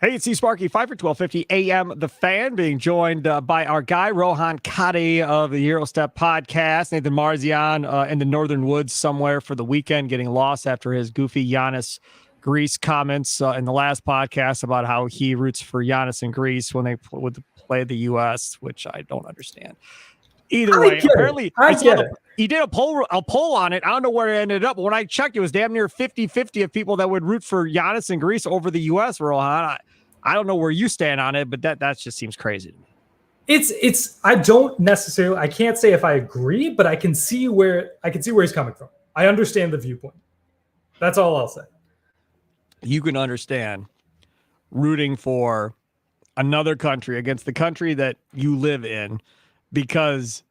Hey, it's Sparky, Fifer, 1250 AM, The Fan, being joined by our guy, Rohan Katti of the GyroStep Podcast. Nathan Marzian in the Northern Woods somewhere for the weekend, getting lost after his goofy Giannis Greece comments in the last podcast about how he roots for Giannis and Greece when they would play the U.S., which I don't understand. Either way, apparently he did a poll on it. I don't know where it ended up, but when I checked, it was damn near 50-50 of people that would root for Giannis and Greece over the U.S., Rohan. I don't know where you stand on it, but that just seems crazy to me. I don't necessarily, I can't say if I agree, but I can see where he's coming from. I understand the viewpoint. That's all I'll say. You can understand rooting for another country against the country that you live in because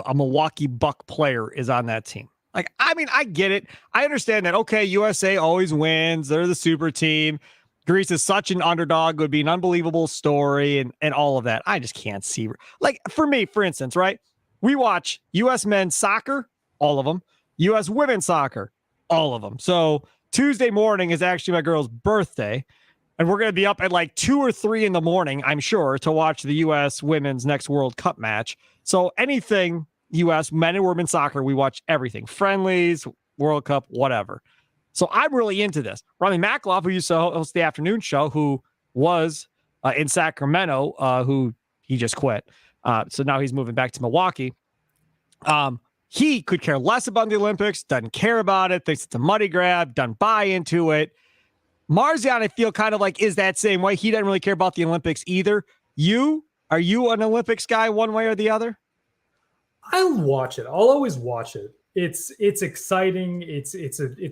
a Milwaukee Buck player is on that team. Like, I mean, I get it. I understand that. Okay, USA always wins. They're the super team. Greece is such an underdog. It would be an unbelievable story and all of that. I just can't see. Like, for me, for instance, right? We watch U.S. men's soccer, all of them. U.S. women's soccer, all of them. So Tuesday morning is actually my girl's birthday, and we're going to be up at like 2 or 3 in the morning, I'm sure, to watch the U.S. women's next World Cup match. So anything U.S. men and women's soccer, we watch everything. Friendlies, World Cup, whatever. So I'm really into this. Rami Makloff, who used to host the afternoon show, who was in Sacramento, who he just quit. So now he's moving back to Milwaukee. He could care less about the Olympics, doesn't care about it, thinks it's a money grab, doesn't buy into it. Marzian, I feel kind of like is that same way. He doesn't really care about the Olympics either. Are you an Olympics guy one way or the other? I'll watch it. I'll always watch it. It's exciting. It's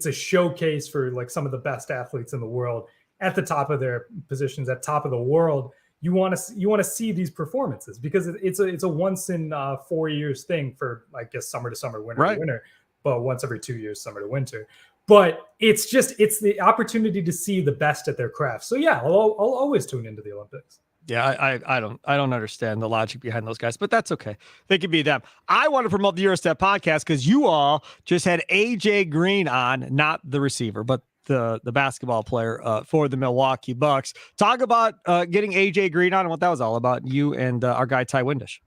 a showcase for like some of the best athletes in the world at the top of their positions, at top of the world. You want to see these performances because it's a once in 4 years thing for, I guess, summer to summer, winter to winter, but once every 2 years, summer to winter. But it's the opportunity to see the best at their craft. So yeah, I'll always tune into the Olympics. Yeah, I don't understand the logic behind those guys, but that's okay. They could be them. I want to promote the GyroStep Podcast because you all just had AJ Green on, not the receiver, but the basketball player for the Milwaukee Bucks. Talk about getting AJ Green on and what that was all about. You and our guy Ty Windish.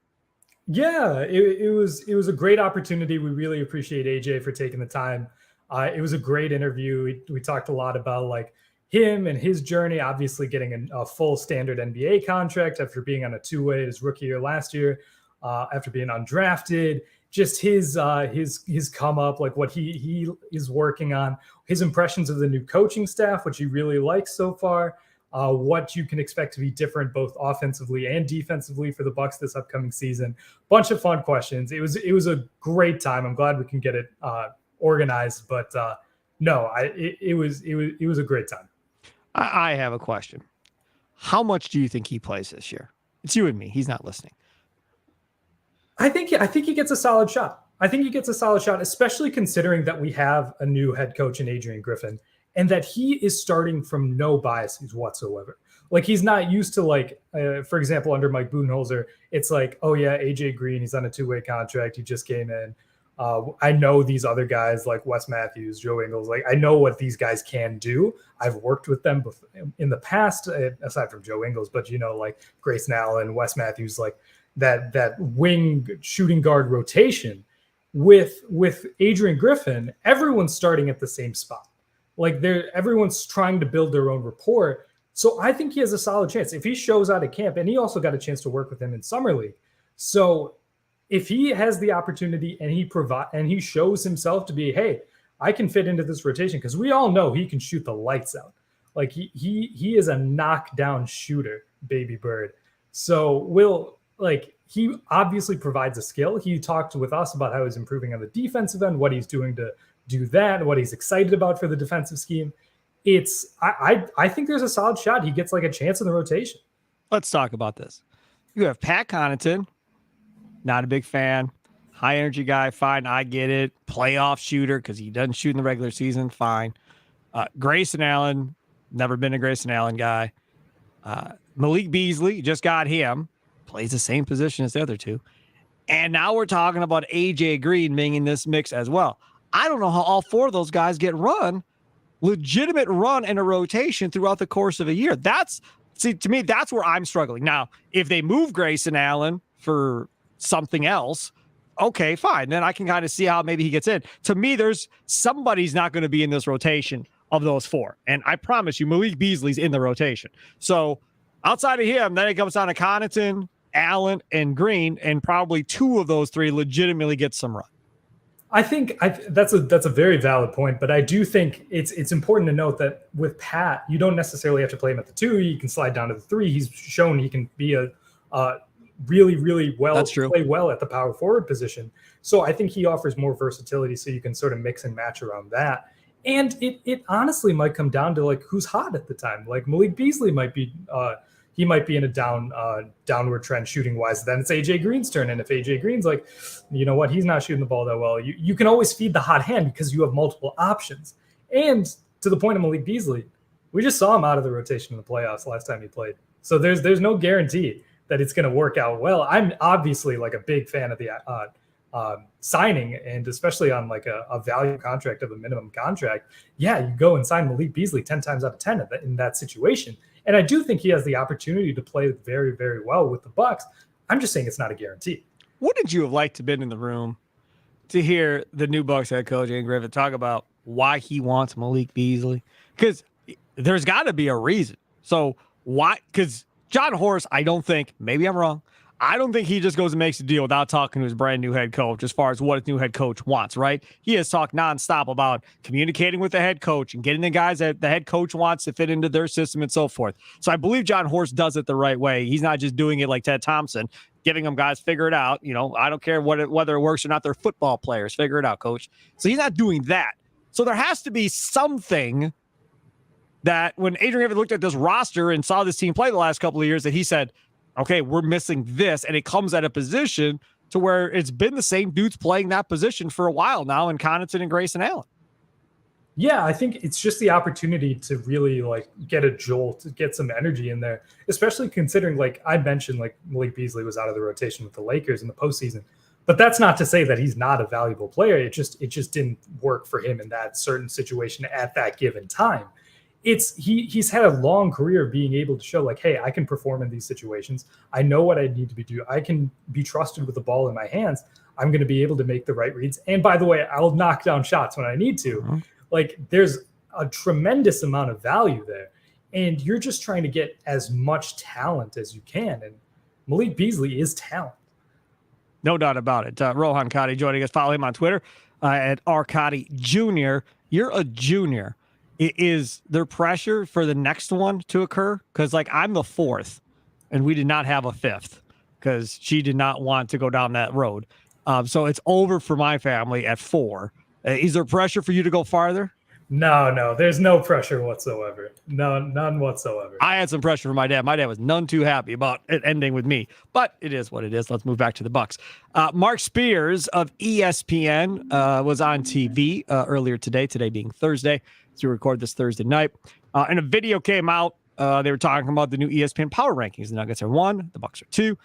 Yeah, it was a great opportunity. We really appreciate AJ for taking the time. It was a great interview. We talked a lot about like him and his journey, obviously getting a full standard NBA contract after being on a two-way his rookie year last year, after being undrafted, just his come up, like what he is working on, his impressions of the new coaching staff, which he really likes so far, what you can expect to be different both offensively and defensively for the Bucks this upcoming season. Bunch of fun questions. It was a great time. I'm glad we can get it organized, but it was a great time. I have a question. How much do you think he plays this year? It's you and me. He's not listening. I think he gets a solid shot. Especially considering that we have a new head coach in Adrian Griffin and that he is starting from no biases whatsoever. Like he's not used to like, for example, under Mike Budenholzer, it's like, oh yeah, AJ Green, he's on a two-way contract. He just came in. I know these other guys like Wes Matthews, Joe Ingles. Like I know what these guys can do. I've worked with them in the past, aside from Joe Ingles, but like Grayson Allen, Wes Matthews, like that wing shooting guard rotation with Adrian Griffin. Everyone's starting at the same spot. Like everyone's trying to build their own rapport. So I think he has a solid chance if he shows out at camp, and he also got a chance to work with him in summer league. So if he has the opportunity and he shows himself to be, hey, I can fit into this rotation, because we all know he can shoot the lights out. Like he is a knockdown shooter, baby bird. So he obviously provides a skill. He talked with us about how he's improving on the defensive end, what he's doing to do that, what he's excited about for the defensive scheme. I think there's a solid shot he gets like a chance in the rotation. Let's talk about this. You have Pat Connaughton. Not a big fan. High energy guy. Fine. I get it. Playoff shooter because he doesn't shoot in the regular season. Fine. Grayson Allen. Never been a Grayson Allen guy. Malik Beasley. Just got him. Plays the same position as the other two. And now we're talking about AJ Green being in this mix as well. I don't know how all four of those guys get run legitimate run and a rotation throughout the course of a year. To me, that's where I'm struggling. Now, if they move Grayson Allen for something else, okay, fine. Then I can kind of see how maybe he gets in. To me, there's somebody's not going to be in this rotation of those four. And I promise you, Malik Beasley's in the rotation. So outside of him, then it comes down to Connaughton, Allen, and Green, and probably two of those three legitimately get some run. I think that's a very valid point, but I do think it's important to note that with Pat, you don't necessarily have to play him at the 2. You can slide down to the 3. He's shown he can be a really, really play well at the power forward position. So I think he offers more versatility, so you can sort of mix and match around that. And it honestly might come down to like who's hot at the time. Like Malik Beasley might be he might be in a downward trend shooting wise. Then it's AJ Green's turn. And if AJ Green's like, you know what, he's not shooting the ball that well, you can always feed the hot hand because you have multiple options. And to the point of Malik Beasley, we just saw him out of the rotation in the playoffs last time he played. So there's no guarantee that it's going to work out well. I'm obviously like a big fan of the signing, and especially on like a value contract of a minimum contract. Yeah, you go and sign Malik Beasley 10 times out of 10 in that situation. And I do think he has the opportunity to play very, very well with the Bucks. I'm just saying it's not a guarantee. Wouldn't you have liked to have been in the room to hear the new Bucks head coach, Ian Griffin, talk about why he wants Malik Beasley? Because there's got to be a reason. So why? Because John Horst, I don't think, maybe I'm wrong, I don't think he just goes and makes a deal without talking to his brand new head coach as far as what his new head coach wants, right? He has talked nonstop about communicating with the head coach and getting the guys that the head coach wants to fit into their system and so forth. So I believe John Horst does it the right way. He's not just doing it like Ted Thompson, giving them guys, figure it out. You know, I don't care whether it works or not. They're football players. Figure it out, coach. So he's not doing that. So there has to be something that when Adrian Griffin looked at this roster and saw this team play the last couple of years that he said, okay, we're missing this. And it comes at a position to where it's been the same dudes playing that position for a while now in Connaughton and Grayson Allen. Yeah, I think it's just the opportunity to really like get a jolt, to get some energy in there, especially considering, like I mentioned, like Malik Beasley was out of the rotation with the Lakers in the postseason. But that's not to say that he's not a valuable player. It just didn't work for him in that certain situation at that given time. He's had a long career being able to show like, hey, I can perform in these situations. I know what I need to be doing. I can be trusted with the ball in my hands. I'm going to be able to make the right reads. And by the way, I'll knock down shots when I need to. Mm-hmm. Like there's a tremendous amount of value there. And you're just trying to get as much talent as you can. And Malik Beasley is talent. No doubt about it. Rohan Katti joining us. Follow him on Twitter at rkatti Jr. You're a junior. Is there pressure for the next one to occur? Because, like, I'm the fourth, and we did not have a fifth because she did not want to go down that road. So it's over for my family at 4. Is there pressure for you to go farther? No, there's no pressure whatsoever. No, none whatsoever. I had some pressure from my dad. My dad was none too happy about it ending with me, but it is what it is. Let's move back to the Bucks. Marc Spears of ESPN was on TV earlier today being Thursday. To record this Thursday night. And a video came out. They were talking about the new ESPN power rankings. The Nuggets are 1, the Bucks are 2.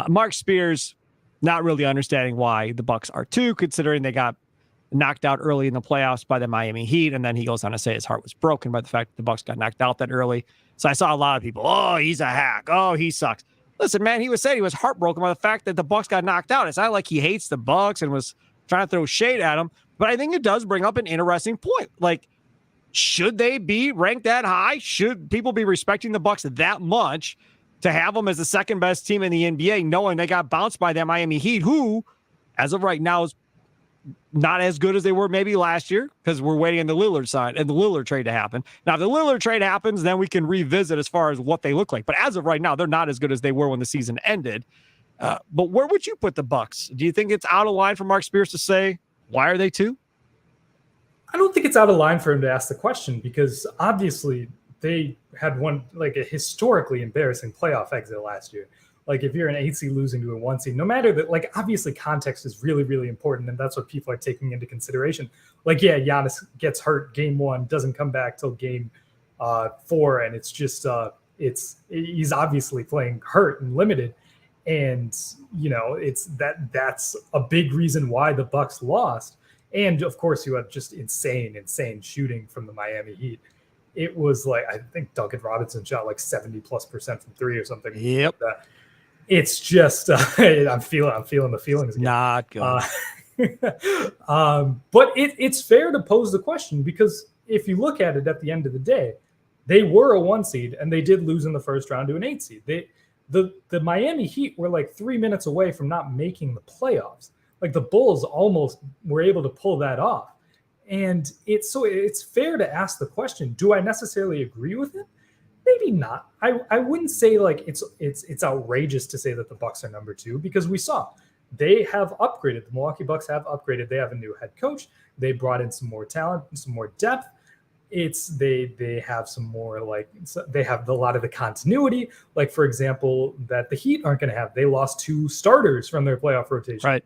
Marc Spears not really understanding why the Bucks are 2, considering they got knocked out early in the playoffs by the Miami Heat. And then he goes on to say his heart was broken by the fact that the Bucks got knocked out that early. So I saw a lot of people, oh, he's a hack. Oh, he sucks. Listen, man, he was saying he was heartbroken by the fact that the Bucks got knocked out. It's not like he hates the Bucks and was trying to throw shade at them. But I think it does bring up an interesting point. Like, should they be ranked that high? Should people be respecting the Bucks that much to have them as the second best team in the NBA, knowing they got bounced by that Miami Heat, who, as of right now, is not as good as they were maybe last year because we're waiting on the Lillard side and the Lillard trade to happen. Now, if the Lillard trade happens, then we can revisit as far as what they look like. But as of right now, they're not as good as they were when the season ended. But where would you put the Bucks? Do you think it's out of line for Marc Spears to say, why are they 2? I don't think it's out of line for him to ask the question because obviously they had one like a historically embarrassing playoff exit last year. Like if you're an 8 seed losing to a 1 seed, no matter that, like obviously context is really, really important. And that's what people are taking into consideration. Like, yeah, Giannis gets hurt game 1, doesn't come back till game 4. And it's just, he's obviously playing hurt and limited. And, you know, that's a big reason why the Bucks lost. And of course, you had just insane shooting from the Miami Heat. It was like, I think Duncan Robinson shot like 70+% from three or something. Yep. Like that. It's just, I'm feeling the feelings again. Not good. But it's fair to pose the question, because if you look at it at the end of the day, they were a 1 seed and they did lose in the first round to an 8 seed. The Miami Heat were like 3 minutes away from not making the playoffs. Like the Bulls almost were able to pull that off. And it's fair to ask the question, do I necessarily agree with it? Maybe not. I wouldn't say like it's outrageous to say that the Bucks are number 2, because we saw they have upgraded. The Milwaukee Bucks have upgraded. They have a new head coach. They brought in some more talent, some more depth. They have some more, like, they have a lot of the continuity, like for example that the Heat aren't going to have. They lost 2 starters from their playoff rotation. Right.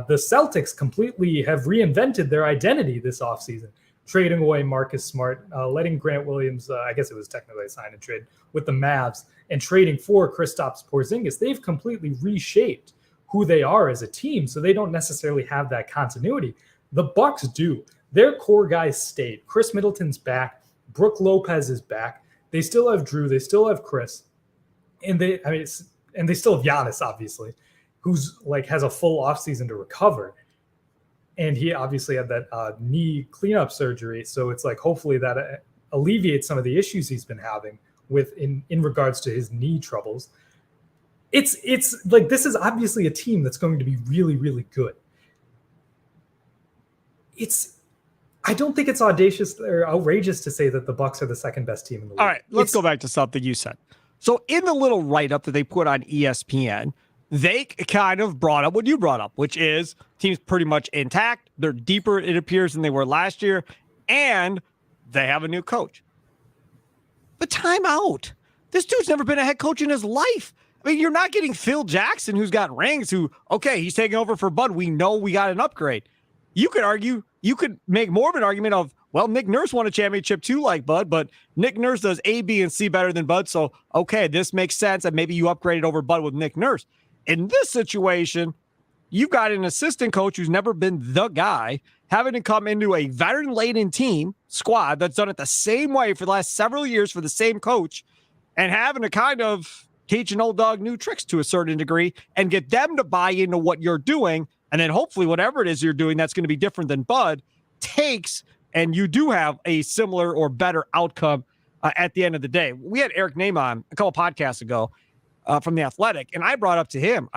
The Celtics completely have reinvented their identity this offseason, trading away Marcus Smart, letting Grant Williams, I guess it was technically a sign and trade with the Mavs, and trading for Kristaps Porzingis. They've completely reshaped who they are as a team, so they don't necessarily have that continuity. The Bucks do. Their core guys stayed. Chris Middleton's back. Brook Lopez is back. They still have Drew. They still have Chris, and they still have Giannis, obviously, who's like has a full offseason to recover. And he obviously had that knee cleanup surgery, so it's like hopefully that alleviates some of the issues he's been having with in regards to his knee troubles. It's like this is obviously a team that's going to be really, really good. I don't think it's audacious or outrageous to say that the Bucks are the second best team in the league. All right, let's go back to something you said. So in the little write-up that they put on ESPN, they kind of brought up what you brought up, which is team's pretty much intact. They're deeper, it appears, than they were last year, and they have a new coach. But time out. This dude's never been a head coach in his life. I mean, you're not getting Phil Jackson, who's got rings, he's taking over for Bud. We know we got an upgrade. You could make more of an argument of, well, Nick Nurse won a championship too, like Bud, but Nick Nurse does A, B, and C better than Bud. So, okay, this makes sense. And maybe you upgraded over Bud with Nick Nurse. In this situation, you've got an assistant coach who's never been the guy, having to come into a veteran-laden team squad that's done it the same way for the last several years for the same coach, and having to kind of teach an old dog new tricks to a certain degree and get them to buy into what you're doing. And then hopefully whatever it is you're doing that's going to be different than Bud takes, and you do have a similar or better outcome at the end of the day. We had Eric Name on a couple podcasts ago from The Athletic, and I brought up to him,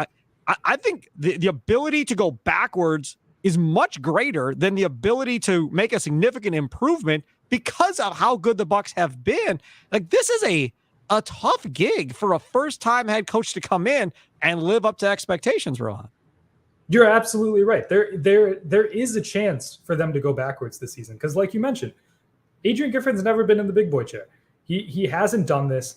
I think the ability to go backwards is much greater than the ability to make a significant improvement because of how good the Bucks have been. Like, this is a tough gig for a first-time head coach to come in and live up to expectations, Rohan. You're absolutely right. There is a chance for them to go backwards this season because, like you mentioned, Adrian Griffin's never been in the big boy chair. He hasn't done this.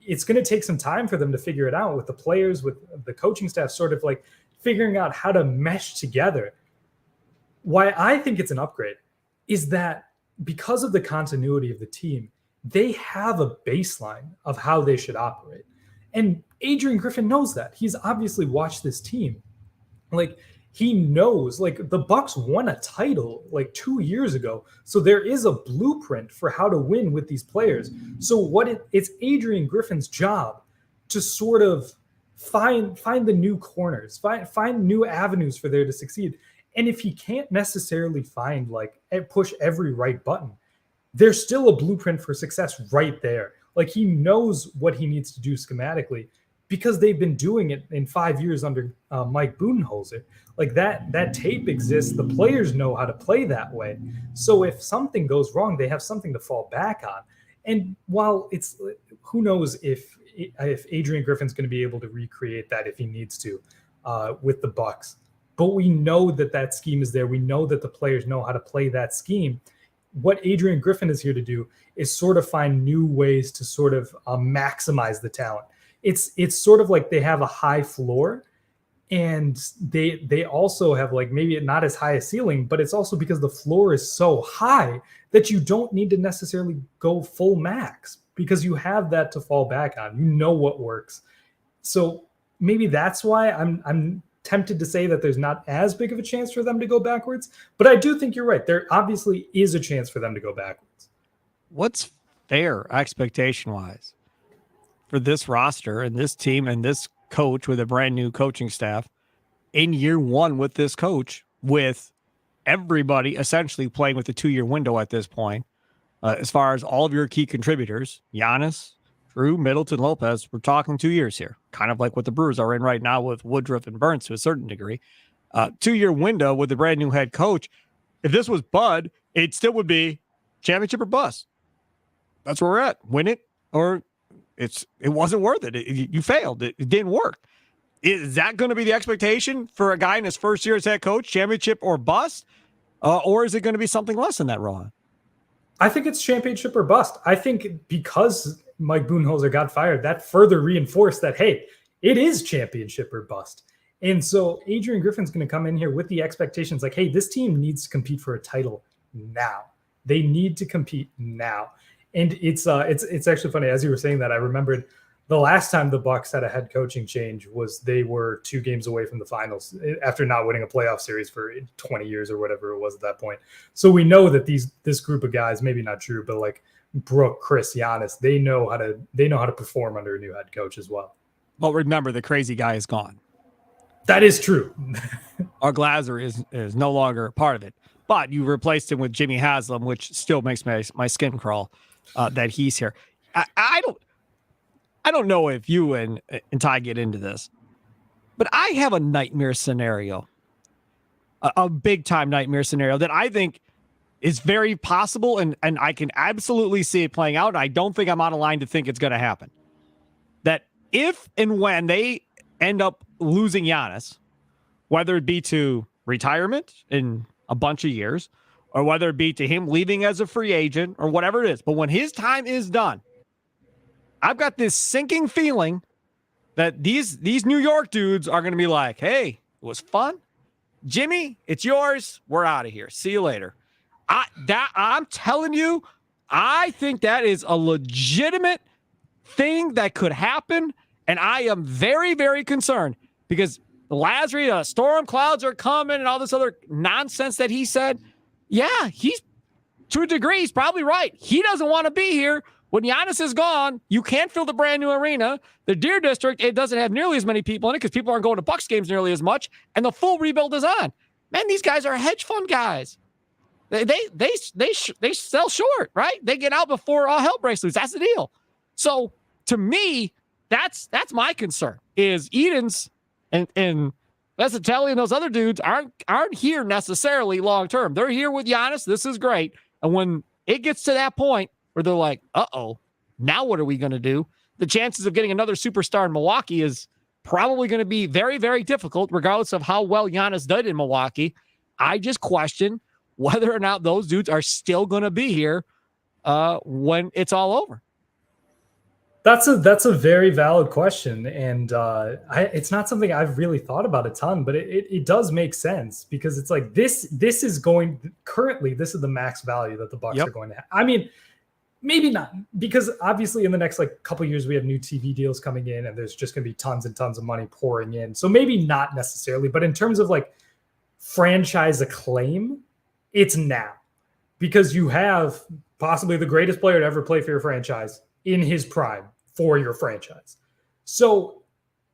It's going to take some time for them to figure it out with the players, with the coaching staff, sort of like figuring out how to mesh together. Why I think it's an upgrade is that because of the continuity of the team, they have a baseline of how they should operate. And Adrian Griffin knows that. He's obviously watched this team. Like, he knows, like, the Bucks won a title like 2 years ago. So there is a blueprint for how to win with these players. So it's Adrian Griffin's job to sort of find the new corners, find new avenues for there to succeed. And if he can't necessarily find, like, push every right button, there's still a blueprint for success right there. Like, he knows what he needs to do schematically because they've been doing it in 5 years under Mike Budenholzer. Like, that tape exists. The players know how to play that way. So if something goes wrong, they have something to fall back on. And while it's, who knows if Adrian Griffin's going to be able to recreate that if he needs to with the Bucks. But we know that scheme is there. We know that the players know how to play that scheme. What Adrian Griffin is here to do is sort of find new ways to sort of maximize the talent. It's sort of like they have a high floor, and they also have, like, maybe not as high a ceiling, but it's also because the floor is so high that you don't need to necessarily go full max because you have that to fall back on. You know what works. So maybe that's why I'm tempted to say that there's not as big of a chance for them to go backwards, but I do think you're right. There obviously is a chance for them to go backwards. What's fair expectation-wise for this roster and this team and this coach with a brand new coaching staff in year one with this coach, with everybody essentially playing with a 2-year window at this point, as far as all of your key contributors, Giannis, Drew, Middleton, Lopez, we're talking 2 years here, kind of like what the Brewers are in right now with Woodruff and Burns to a certain degree. 2-year window with a brand new head coach. If this was Bud, it still would be championship or bust. That's where we're at. Win it, or it wasn't worth it. You failed. It didn't work. Is that going to be the expectation for a guy in his first year as head coach, championship or bust? Or is it going to be something less than that, Rohan? I think it's championship or bust. I think because Mike Budenholzer got fired, that further reinforced that, hey, it is championship or bust. And so Adrian Griffin's going to come in here with the expectations like, hey, this team needs to compete for a title now. They need to compete now. And it's actually funny. As you were saying that, I remembered the last time the Bucks had a head coaching change was they were 2 games away from the finals after not winning a playoff series for 20 years or whatever it was at that point. So we know that this group of guys, maybe not Drew, but like Brooke, Chris, Giannis, they know how to perform under a new head coach as well. Well, remember, the crazy guy is gone. That is true. Our Glazer is no longer a part of it, but you replaced him with Jimmy Haslam, which still makes my skin crawl that he's here. I don't know if you and Ty get into this, but I have a nightmare scenario, a big time nightmare scenario that I think is very possible, and I can absolutely see it playing out. I don't think I'm on a line to think it's going to happen. That if and when they end up losing Giannis, whether it be to retirement in a bunch of years, or whether it be to him leaving as a free agent, or whatever it is, but when his time is done, I've got this sinking feeling that these New York dudes are going to be like, hey, it was fun. Jimmy, it's yours. We're out of here. See you later. I'm telling you, I think that is a legitimate thing that could happen. And I am very, very concerned because Lazary, storm clouds are coming and all this other nonsense that he said. Yeah, he's to a degree, he's probably right. He doesn't want to be here. When Giannis is gone, you can't fill the brand new arena. The Deer District, it doesn't have nearly as many people in it because people aren't going to Bucks games nearly as much. And the full rebuild is on. Man, these guys are hedge fund guys. They sell short, right? They get out before all hell breaks loose. That's the deal. So to me, that's my concern. Is Edens and Vesitelli and those other dudes aren't here necessarily long term. They're here with Giannis. This is great. And when it gets to that point where they're like, uh-oh, now what are we going to do? The chances of getting another superstar in Milwaukee is probably going to be very, very difficult, regardless of how well Giannis did in Milwaukee. I just question whether or not those dudes are still going to be here when it's all over. That's a very valid question, and it's not something I've really thought about a ton, but it does make sense because it's like this is currently this is the max value that the Bucks are going to have. I mean, maybe not, because obviously in the next couple of years we have new TV deals coming in, and there's just going to be tons and tons of money pouring in. So maybe not necessarily, but in terms of franchise acclaim, it's now, because you have possibly the greatest player to ever play for your franchise in his prime for your franchise. So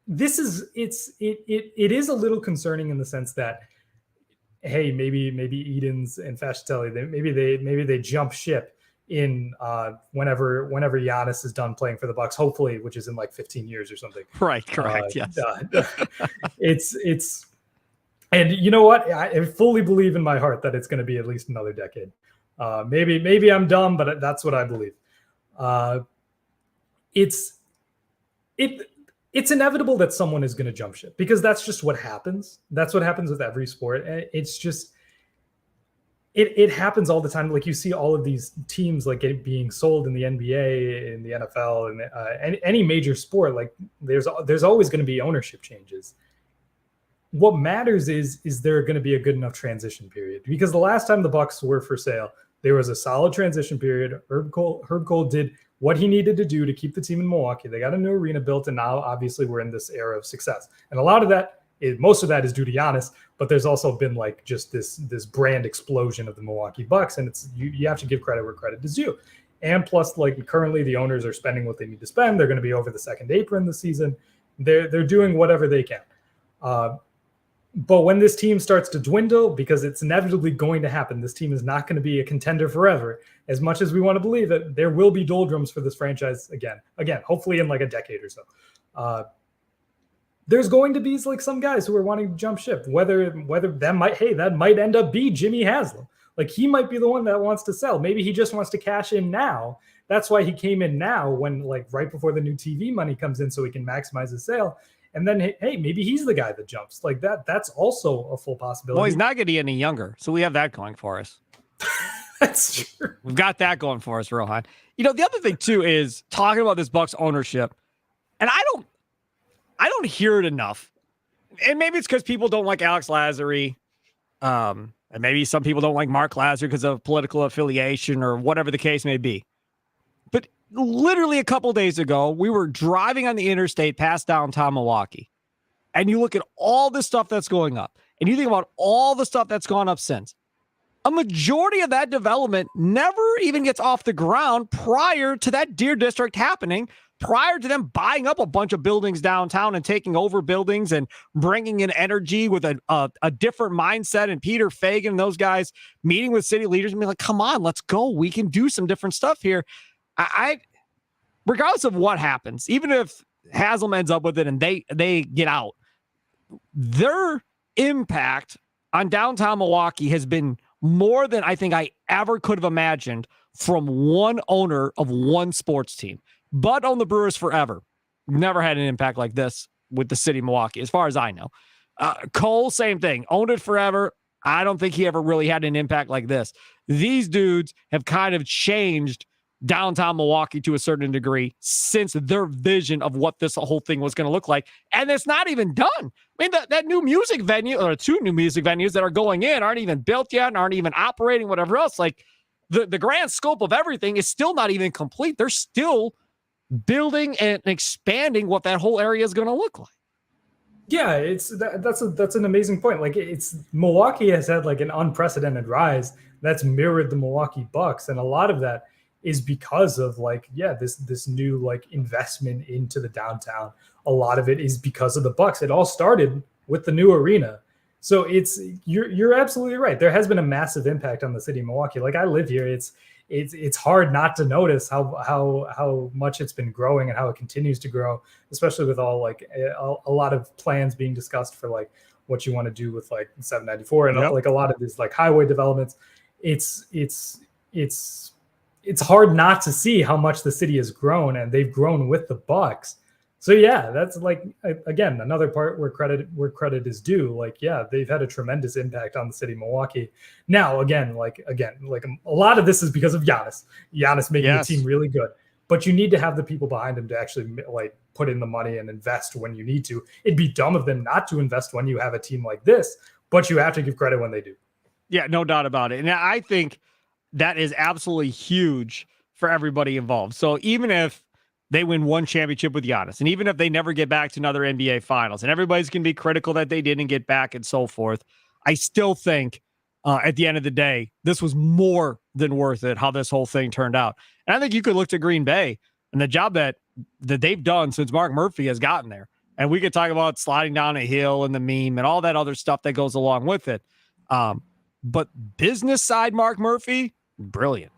it is a little concerning in the sense that, hey, maybe Edens and Fascitelli, maybe they jump ship in whenever Giannis is done playing for the Bucks, hopefully, which is in 15 years or something. Right, correct. Yes. It's and you know what? I fully believe in my heart that it's going to be at least another decade. Maybe I'm dumb, but that's what I believe. It's inevitable that someone is going to jump ship because that's just what happens. That's what happens with every sport. It's just, it happens all the time. You see all of these teams being sold in the NBA, in the NFL, and any major sport. There's always going to be ownership changes. What matters is there going to be a good enough transition period? Because the last time the Bucks were for sale, there was a solid transition period. Herb Cole did what he needed to do to keep the team in Milwaukee. They got a new arena built, and now obviously we're in this era of success. And a lot of that most of that is due to Giannis, but there's also been like just this brand explosion of the Milwaukee Bucks, and it's you have to give credit where credit is due. And plus, like currently the owners are spending what they need to spend. They're going to be over the second apron this season. They're doing whatever they can. But when this team starts to dwindle, because it's inevitably going to happen, this team is not going to be a contender forever. As much as we want to believe it, there will be doldrums for this franchise again, hopefully in like a decade or so. There's going to be like some guys who are wanting to jump ship, whether that might end up be Jimmy Haslam. Like he might be the one that wants to sell. Maybe he just wants to cash in now. That's why he came in now when like right before the new TV money comes in so he can maximize his sale. And then, hey, maybe he's the guy that jumps like that. That's also a full possibility. Well, he's not getting any younger. So we have that going for us. That's true. We've got that going for us, Rohan. The other thing too is talking about this Bucks ownership. And I don't hear it enough. And maybe it's because people don't like Alex Lazary. And maybe some people don't like Mark Lazary because of political affiliation or whatever the case may be. But literally a couple days ago, we were driving on the interstate past downtown Milwaukee. And you look at all the stuff that's going up. And you think about all the stuff that's gone up since. A majority of that development never even gets off the ground prior to that Deer District happening, prior to them buying up a bunch of buildings downtown and taking over buildings and bringing in energy with a different mindset, and Peter Feigin and those guys meeting with city leaders and being like, come on, let's go. We can do some different stuff here. I regardless of what happens, even if Haslam ends up with it and they get out, their impact on downtown Milwaukee has been more than I think I ever could have imagined from one owner of one sports team. Bud owned the Brewers forever. Never had an impact like this with the city of Milwaukee, as far as I know. Cole, same thing. Owned it forever. I don't think he ever really had an impact like this. These dudes have kind of changed downtown Milwaukee to a certain degree since their vision of what this whole thing was going to look like. And it's not even done. I mean, that new music venue, or two new music venues that are going in, aren't even built yet and aren't even operating, whatever else. Like the grand scope of everything is still not even complete. They're still building and expanding what that whole area is going to look like. Yeah, that's an amazing point. Like Milwaukee has had like an unprecedented rise that's mirrored the Milwaukee Bucks, and a lot of that is because of this new like investment into the downtown. A lot of it is because of the Bucks. It all started with the new arena. So you're absolutely right. There has been a massive impact on the city of Milwaukee. Like I live here. It's hard not to notice how much it's been growing and how it continues to grow, especially with all like a lot of plans being discussed for like what you want to do with like 794 and like a lot of these like highway developments. It's hard not to see how much the city has grown, and they've grown with the Bucks. So yeah, that's like, again, another part where credit is due. Like, yeah, they've had a tremendous impact on the city of Milwaukee. Now, again, a lot of this is because of Giannis making the team really good, but you need to have the people behind him to actually like put in the money and invest when you need to. It'd be dumb of them not to invest when you have a team like this, but you have to give credit when they do. Yeah, no doubt about it. And I think that is absolutely huge for everybody involved. So even if they win one championship with Giannis, and even if they never get back to another NBA Finals, and everybody's going to be critical that they didn't get back and so forth, I still think at the end of the day, this was more than worth it, how this whole thing turned out. And I think you could look to Green Bay and the job that they've done since Mark Murphy has gotten there. And we could talk about sliding down a hill and the meme and all that other stuff that goes along with it. But business side, Mark Murphy, brilliant.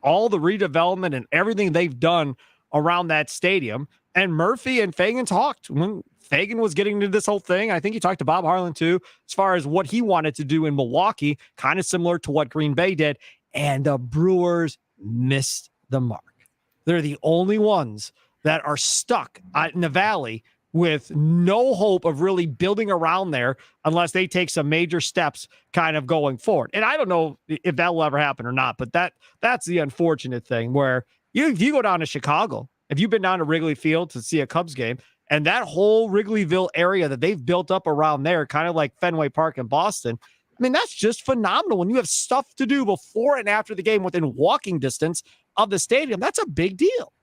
All the redevelopment and everything they've done around that stadium. And Murphy and Feigin talked when Feigin was getting into this whole thing. I think he talked to Bob Harlan too, as far as what he wanted to do in Milwaukee, kind of similar to what Green Bay did. And the Brewers missed the mark. They're the only ones that are stuck in the valley with no hope of really building around there unless they take some major steps kind of going forward. And I don't know if that will ever happen or not, but that's the unfortunate thing where if you go down to Chicago, if you've been down to Wrigley Field to see a Cubs game, and that whole Wrigleyville area that they've built up around there, kind of like Fenway Park in Boston, I mean, that's just phenomenal. When you have stuff to do before and after the game within walking distance of the stadium, that's a big deal.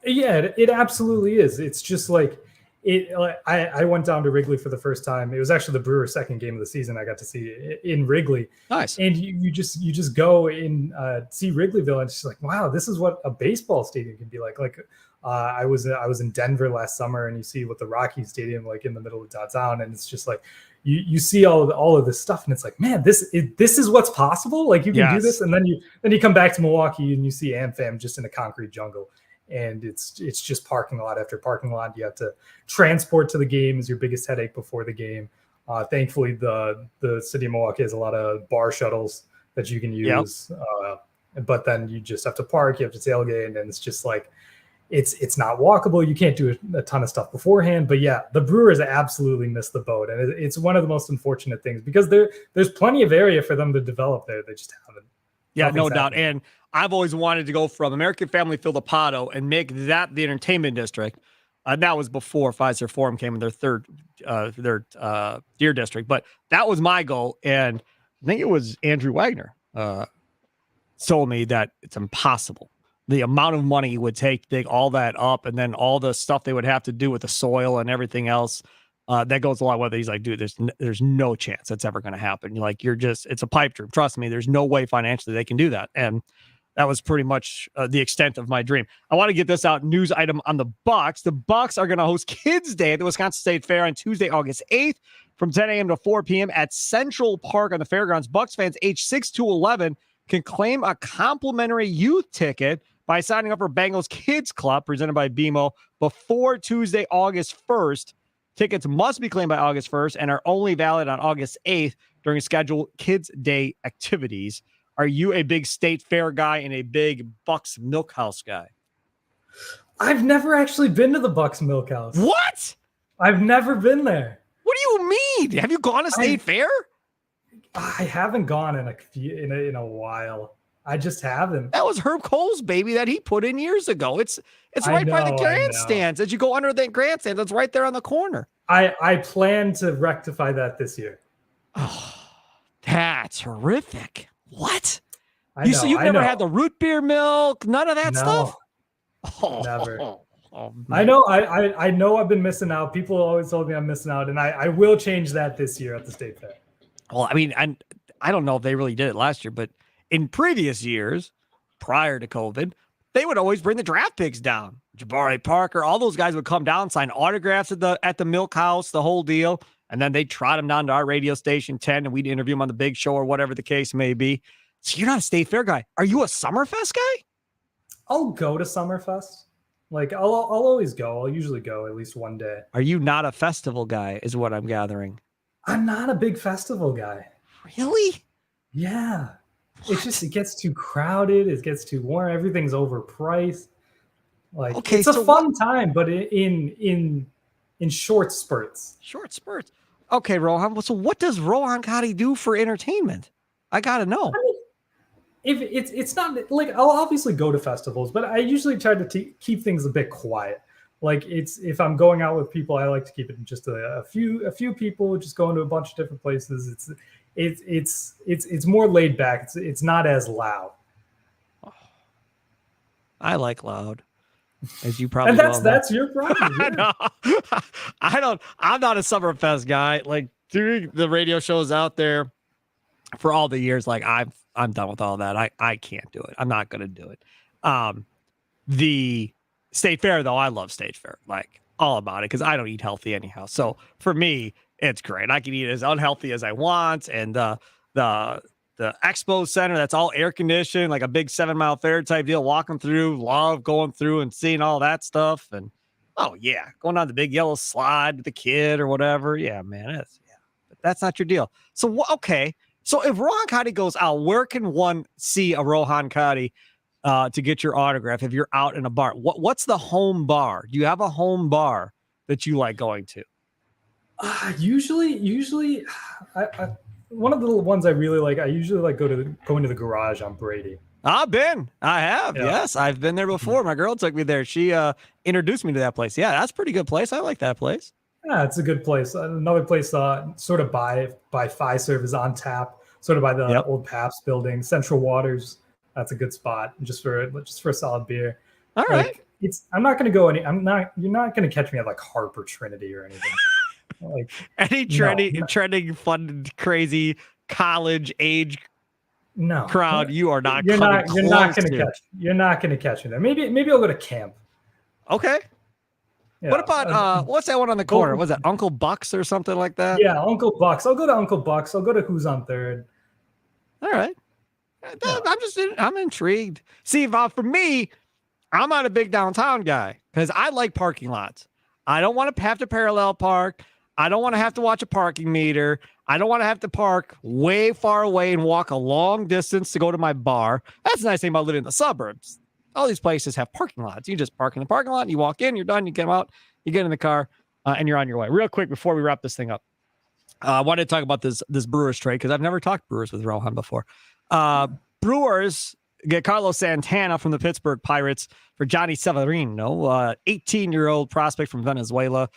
Yeah, it absolutely is. It's just like, I went down to Wrigley for the first time. It was actually the Brewers' second game of the season. I got to see in Wrigley. Nice. And you just go and see Wrigleyville, and it's just like, wow, this is what a baseball stadium can be like. I was in Denver last summer, and you see what the Rockies Stadium like in the middle of downtown, and it's just like you see all of this stuff, and it's like, man, this is what's possible. Like you can do this, and then you come back to Milwaukee and you see AmFam just in a concrete jungle. And it's just parking lot after parking lot. You have to transport to the game is your biggest headache before the game. Thankfully, the city of Milwaukee has a lot of bar shuttles that you can use. Yep. But then you just have to park. You have to tailgate, and it's just like it's not walkable. You can't do a ton of stuff beforehand. But yeah, the Brewers absolutely missed the boat, and it's one of the most unfortunate things because there's plenty of area for them to develop there. They just haven't. Yeah, no doubt. And I've always wanted to go from American Family Field to Pato and make that the entertainment district. That was before Fifer Forum came in their third Deer district, but that was my goal. And I think it was Andrew Wagner told me that it's impossible. The amount of money it would take to dig all that up, and then all the stuff they would have to do with the soil and everything else. That goes a lot with it. He's like, dude, there's no chance that's ever going to happen. Like, it's a pipe dream. Trust me, there's no way financially they can do that. And that was pretty much the extent of my dream. I want to get this out news item on the Bucks. The Bucks are going to host Kids Day at the Wisconsin State Fair on Tuesday, August 8th from 10 a.m. to 4 p.m. at Central Park on the fairgrounds. Bucks fans age 6 to 11 can claim a complimentary youth ticket by signing up for Bengals Kids Club presented by BMO before Tuesday, August 1st. Tickets must be claimed by August 1st and are only valid on August 8th during scheduled Kids Day activities. Are you a big State Fair guy and a big Bucks Milkhouse guy? I've never actually been to the Bucks Milkhouse. What? I've never been there. What do you mean? Have you gone to State Fair? I haven't gone in a while. I just haven't. That was Herb Cole's baby that he put in years ago. It's right by the grandstands. As you go under that grandstand, that's right there on the corner. I plan to rectify that this year. Oh, that's horrific. What? So you've never had the root beer milk? None of that stuff? Oh, never. I know. I know I've been missing out. People always told me I'm missing out, and I will change that this year at the State Fair. Well, I mean, I don't know if they really did it last year, but in previous years, prior to COVID, they would always bring the draft picks down. Jabari Parker, all those guys would come down, sign autographs at the Milk House, the whole deal. And then they'd trot them down to our radio station 10, and we'd interview them on the big show or whatever the case may be. So you're not a State Fair guy. Are you a Summerfest guy? I'll go to Summerfest. Like, I'll always go. I'll usually go at least one day. Are you not a festival guy is what I'm gathering? I'm not a big festival guy. Really? Yeah. It gets too crowded. It gets too warm. Everything's overpriced. Like, okay, it's a fun time, but in short spurts. Short spurts. Okay, Rohan. So what does Rohan Katti do for entertainment? I got to know. I mean, if it's not like, I'll obviously go to festivals, but I usually try to keep things a bit quiet. Like, if I'm going out with people, I like to keep it just a few people, just going to a bunch of different places. It's more laid back. It's not as loud. I like loud, as you probably and that's your problem. Yeah. I'm not a Summerfest guy. Like, doing the radio shows out there for all the years, like I'm done with all that. I can't do it. I'm not going to do it. The State Fair, though, I love State Fair, like, all about it, because I don't eat healthy anyhow. So for me, it's great. I can eat as unhealthy as I want. And the expo center, that's all air conditioned, like a big 7 Mile Fair type deal, walking through, love going through and seeing all that stuff. And oh yeah, going on the big yellow slide with the kid or whatever. Yeah, man. But that's not your deal. So, okay. So if Rohan Katti goes out, where can one see a Rohan Katti to get your autograph if you're out in a bar? What's the home bar? Do you have a home bar that you like going to? Usually, one of the ones I really like, I usually like going to the Garage on Brady. I have. Yeah. Yes, I've been there before. My girl took me there. She introduced me to that place. Yeah, that's a pretty good place. I like that place. Yeah, it's a good place. Another place sort of by Fifer is On Tap, sort of by the old Pabst building. Central Waters, that's a good spot just for a solid beer. All right. I'm not going to go any. I'm not. You're not going to catch me at like Harper Trinity or anything. Like any trending fun, crazy college age crowd. You are not. You're not going to catch. You're not going to catch me there. Maybe I'll go to camp. Okay. Yeah. What about what's that one on the corner? Was that Uncle Buck's or something like that? Yeah, Uncle Buck's. I'll go to Uncle Buck's. I'll go to Who's on Third. All right. I'm intrigued. See, for me, I'm not a big downtown guy because I like parking lots. I don't want to have to parallel park. I don't want to have to watch a parking meter. I don't want to have to park way far away and walk a long distance to go to my bar. That's the nice thing about living in the suburbs. All these places have parking lots. You just park in the parking lot, and you walk in, you're done, you come out, you get in the car, and you're on your way. Real quick before we wrap this thing up, I wanted to talk about this Brewers trade because I've never talked Brewers with Rohan before. Brewers get Carlos Santana from the Pittsburgh Pirates for Johnny Severino, 18-year-old prospect from Venezuela,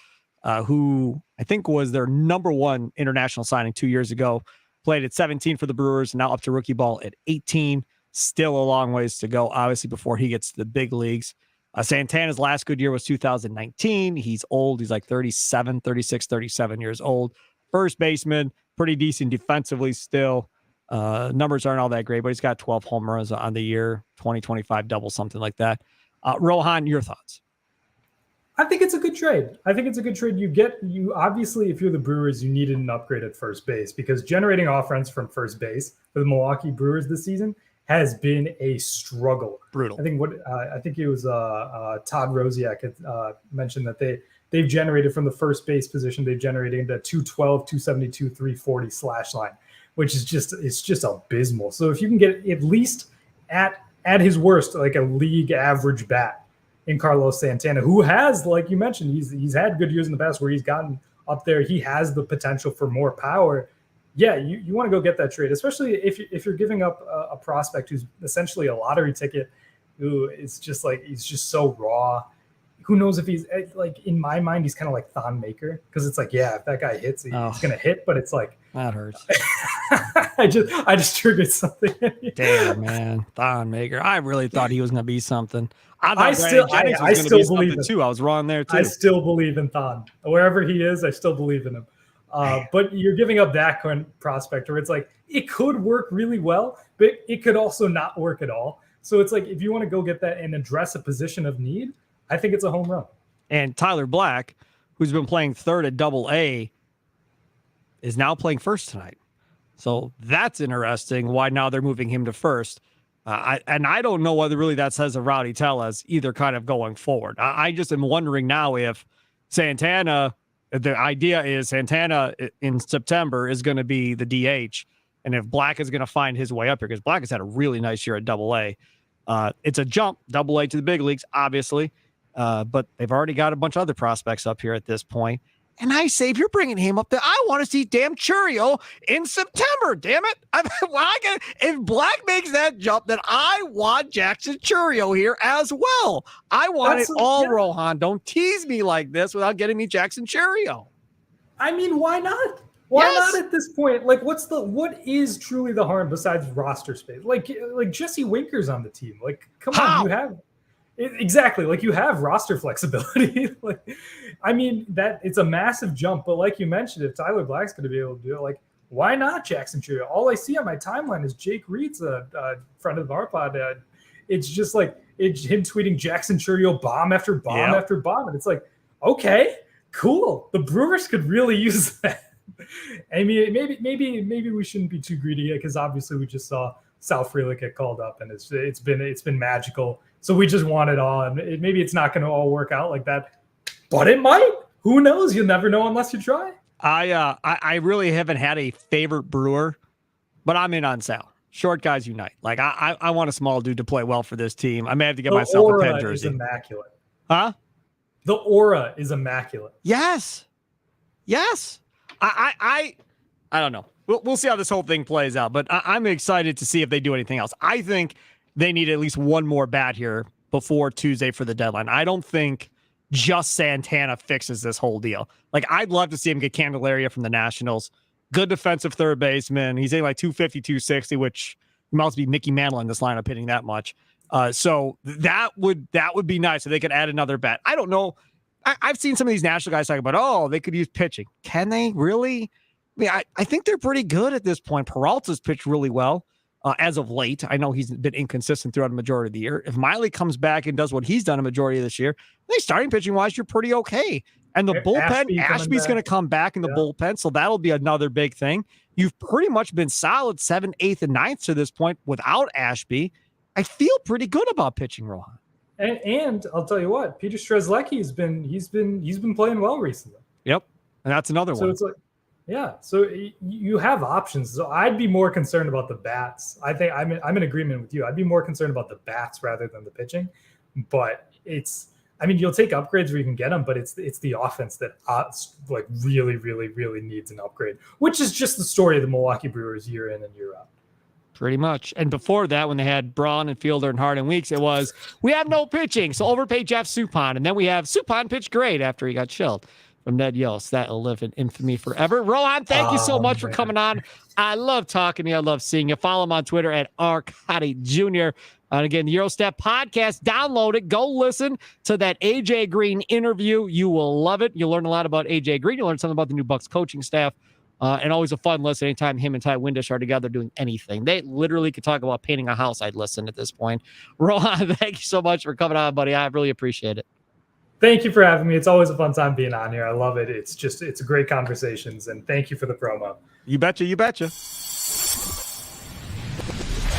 who I think was their number one international signing 2 years ago. Played at 17 for the Brewers, now up to rookie ball at 18. Still a long ways to go, obviously, before he gets to the big leagues. Santana's last good year was 2019. He's old. He's like 37 years old. First baseman, pretty decent defensively still. Numbers aren't all that great, but he's got 12 home runs on the year, 20-25 double, something like that. Rohan, your thoughts? I think it's a good trade. You obviously, if you're the Brewers, you needed an upgrade at first base because generating offense from first base for the Milwaukee Brewers this season has been a struggle. Brutal. I think it was Todd Rosiak had mentioned that they've generated from the first base position, they've generated the 212, 272, 340 slash line, which is just abysmal. So if you can get at least at his worst, like a league average bat in Carlos Santana, who has, like you mentioned, he's had good years in the past where he's gotten up there. He has the potential for more power. Yeah, you want to go get that trade, especially if you're giving up a prospect who's essentially a lottery ticket, who is just like, he's just so raw. Who knows if he's like, in my mind, he's kind of like Thon Maker, because it's like, yeah, if that guy hits, he's gonna hit, but it's like that hurts. I just triggered something. Damn, man, Thon Maker. I really thought he was gonna be something. I still believe it too. I was wrong there too. I still believe in Thon. Wherever he is, I still believe in him. But you're giving up that kind of prospect where it's like, it could work really well, but it could also not work at all. So it's like, if you want to go get that and address a position of need, I think it's a home run. And Tyler Black, who's been playing third at Double-A, is now playing first tonight. So that's interesting. Why now they're moving him to first. I don't know whether really that says a Rowdy Tellez either kind of going forward. I just am wondering now if Santana, the idea is Santana in September is going to be the DH. And if Black is going to find his way up here, because Black has had a really nice year at Double-A. It's a jump, Double-A to the big leagues, obviously. But they've already got a bunch of other prospects up here at this point. And I say, if you're bringing him up there, I want to see damn Churio in September. Damn it. If Black makes that jump, then I want Jackson Churio here as well. I want it all, yeah. Rohan. Don't tease me like this without getting me Jackson Churio. I mean, why not? Why not at this point? Like, what is truly the harm besides roster space? Like Jesse Winker's on the team. Like, come on, you have exactly, like, you have roster flexibility. Like, I mean, that it's a massive jump, but like you mentioned, if Tyler Black's going to be able to do it, like, why not Jackson Churio? All I see on my timeline is Jake Reed's a friend of our pod. It's just like it's him tweeting Jackson Churio bomb after bomb after bomb, and it's like, okay, cool. The Brewers could really use that. I mean, maybe we shouldn't be too greedy because obviously we just saw Sal Frelick get called up, and it's been magical. So we just want it all, and maybe it's not going to all work out like that, but it might. Who knows? You'll never know unless you try. I really haven't had a favorite Brewer, but I'm in on Sal. Short guys unite. Like I want a small dude to play well for this team. I may have to get myself a Penn jersey. Is immaculate. Huh? The aura is immaculate. Yes. I don't know. We'll see how this whole thing plays out, but I'm excited to see if they do anything else. I think they need at least one more bat here before Tuesday for the deadline. I don't think just Santana fixes this whole deal. Like, I'd love to see him get Candelaria from the Nationals. Good defensive third baseman. He's hitting like 250, 260, which must be Mickey Mantle in this lineup hitting that much. So that would be nice if they could add another bat. I don't know. I've seen some of these national guys talk about, oh, they could use pitching. Can they really? I mean, I think they're pretty good at this point. Peralta's pitched really well as of late. I know he's been inconsistent throughout a majority of the year. If Miley comes back and does what he's done a majority of this year, I think starting pitching wise, you're pretty okay. And the bullpen, Ashby's going to come back in the bullpen, so that'll be another big thing. You've pretty much been solid 7th, 8th, and 9th to this point without Ashby. I feel pretty good about pitching, Rohan. And I'll tell you what, Peter Strzelecki's been playing well recently. Yep, and that's another one. So it's like, yeah. So you have options. So I'd be more concerned about the bats. I think I'm in agreement with you. I'd be more concerned about the bats rather than the pitching. But you'll take upgrades where you can get them, but it's the offense that like really, really, really needs an upgrade, which is just the story of the Milwaukee Brewers year in and year out. Pretty much. And before that, when they had Braun and Fielder and Hart and Weeks, it was, we have no pitching, so overpay Jeff Suppan. And then we have Suppan pitched great after he got chilled from Ned Yost. That'll live in infamy forever. Rohan, thank you so much for coming on. I love talking to you. I love seeing you. Follow him on Twitter at Marc Katti Jr. And again, the GyroStep Podcast, download it. Go listen to that AJ Green interview. You will love it. You'll learn a lot about AJ Green. You'll learn something about the new Bucks coaching staff. And always a fun listen anytime him and Ty Windish are together doing anything. They literally could talk about painting a house. I'd listen at this point. Rohan, thank you so much for coming on, buddy. I really appreciate it. Thank you for having me. It's always a fun time being on here. I love it. It's great conversations, and thank you for the promo. You betcha. You betcha.